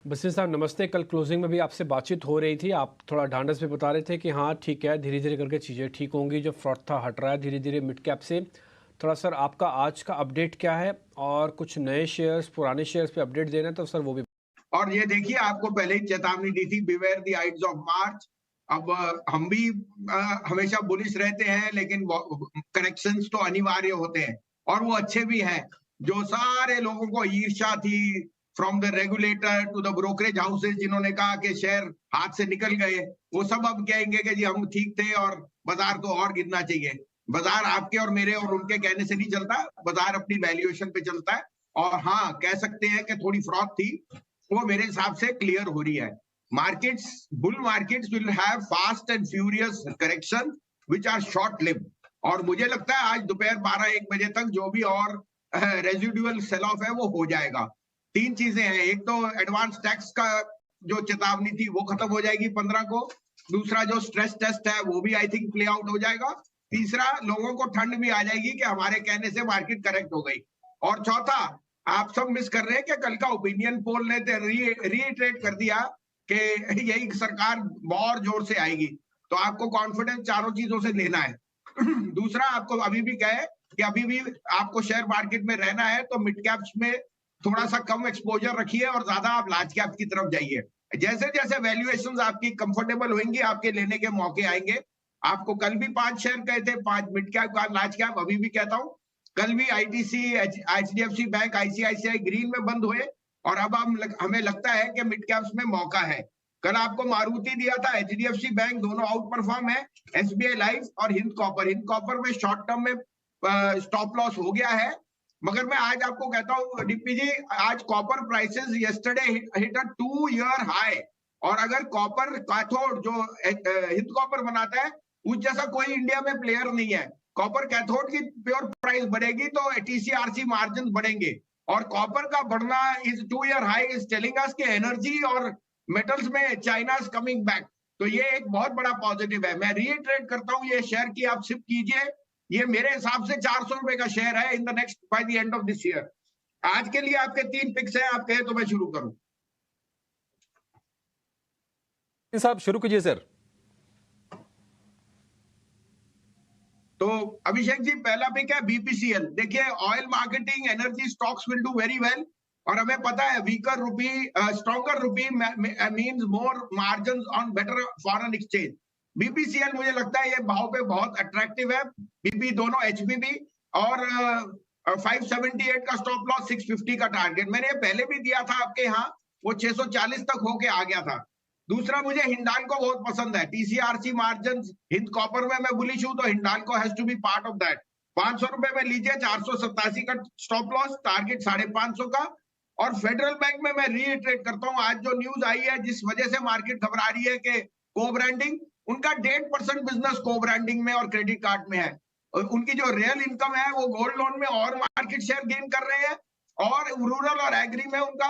बसिर साहब नमस्ते। कल क्लोजिंग में भी आपसे बातचीत हो रही थी, आप थोड़ा ढांढस में बता रहे थे कि हाँ ठीक है, धीरे धीरे करके चीज़ें ठीक होंगी, जो फ्रॉड था हट रहा है धीरे धीरे मिड कैप से। थोड़ा सर आपका आज का अपडेट क्या है, और कुछ नए शेयर्स पुराने शेयर्स पे अपडेट देना है तो सर वो भी। और ये देखिए, आपको पहले ही चेतावनी दी थी, beware the aides of March. अब हम भी हमेशा बुलिश रहते हैं, लेकिन करेक्शंस तो अनिवार्य होते हैं और वो अच्छे भी हैं। जो सारे लोगों को ईर्ष्या थी, from the regulator to the brokerage houses, जिन्होंने कहा कि शेयर हाथ से निकल गए, वो सब अब कहेंगे कि जी हम ठीक थे और बाजार को और गिरना चाहिए। बाजार आपके और मेरे और उनके कहने से नहीं चलता, बाजार अपनी वैल्यूएशन पे चलता है। और हाँ, कह सकते हैं कि थोड़ी फ्रॉड थी, वो मेरे हिसाब से क्लियर हो रही है। Markets, bull markets will have fast and furious correction which are short lived. और मुझे लगता है आज दोपहर 12-1 बजे तक जो भी और रेजिडुअल सेल ऑफ है वो हो जाएगा। तीन चीजें हैं, एक तो एडवांस टैक्स का जो चेतावनी थी वो खत्म हो जाएगी 15 को। दूसरा जो स्ट्रेस टेस्ट है वो भी आई थिंक प्ले आउट हो जाएगा। तीसरा, लोगों को ठंड भी आ जाएगी कि हमारे कहने से मार्केट करेक्ट हो गई। और चौथा, आप सब मिस कर रहे हैं कि कल का ओपिनियन पोल ने रीइटरेट कर दिया कि यही सरकार बहुत जोर से आएगी। तो आपको कॉन्फिडेंस चारों चीजों से लेना है। दूसरा, आपको अभी भी कहे कि अभी भी आपको शेयर मार्केट में रहना है तो मिड कैप्स में थोड़ा सा कम एक्सपोजर रखिए और ज्यादा आप लार्ज कैप की तरफ जाइए। जैसे जैसे वैल्यूएशंस आपकी कंफर्टेबल होंगी, आपके लेने के मौके आएंगे। आपको कल भी 5 शेयर कहे थे, 5 मिड कैप का, लार्ज कैप अभी भी कहता हूं। कल भी ITC, HDFC bank, ICICI green में बंद हुए और अब हमें लगता है कि मिड कैप्स में मौका है। कल आपको मारुति दिया था, एचडीएफसी बैंक, दोनों आउट परफॉर्म है। एसबीआई लाइफ और हिंद कॉपर में शॉर्ट टर्म में स्टॉप लॉस हो गया है। मगर मैं आज आपको कहता हूं डीपी जी, आज कॉपर प्राइसेस यस्टरडे हिट अ 2-year हाई। और अगर कॉपर कैथोड जो हिंद कॉपर बनाता है, उस जैसा कोई इंडिया में प्लेयर नहीं है। कॉपर कैथोड की प्योर प्राइस बढ़ेगी तो टीसीआरसी मार्जिन बढ़ेंगे। और कॉपर का बढ़ना is 2-year high is telling us कि एनर्जी और मेटल्स में चाइना इज कमिंग बैक। तो ये एक बहुत बड़ा पॉजिटिव है। मैं रीइटरेट करता हूं, ये शेयर की आप सिप कीजिए। ये मेरे हिसाब से 400 रुपए का शेयर है in the next by the end of this year. आज के लिए आपके 3 पिक्स हैं, आप कहे तो मैं शुरू करूं। साहब शुरू कीजिए सर। तो अभिषेक जी, पहला पिक है बीपीसीएल। देखिए, oil marketing, energy stocks will do very well. और हमें पता है वीकर रूपी, स्ट्रॉन्गर रूपी means more margins on better foreign exchange. BPCL मुझे लगता है ये भाव पे बहुत अट्रैक्टिव है। बीपी दोनों एचबीबी और 578 का स्टॉप लॉस, 650 का टारगेट। मैंने ये पहले भी दिया था आपके यहाँ, वो 640 तक होके आ गया था। दूसरा, मुझे हिंडाल्को बहुत पसंद है। टीसीआरसी मार्जिन हिंद कॉपर में मैं बुलिश हूं, तो Hindalco has to be part of that. 500 रुपए में लीजिए, 487 का स्टॉप लॉस, टारगेट 550 का। और फेडरल बैंक में मैं रीइटरेट करता हूं, आज जो न्यूज आई है जिस वजह से मार्केट घबरा रही है कि को ब्रांडिंग, उनका 1.5% बिजनेस को ब्रांडिंग में और क्रेडिट कार्ड में है। उनकी जो रियल इनकम है वो गोल्ड लोन में और मार्केट शेयर गेन कर रहे हैं। और रूरल और एग्री में उनका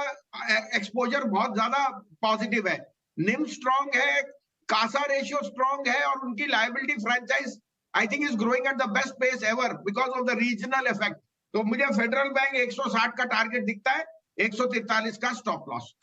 एक्सपोजर बहुत ज्यादा पॉजिटिव है। निम स्ट्रॉन्ग है, कासा रेशियो स्ट्रॉन्ग है, और उनकी liability franchise I think is growing at the best pace ever because of the regional effect. तो मुझे फेडरल बैंक 160 का टारगेट दिखता है, 143 का स्टॉप लॉस।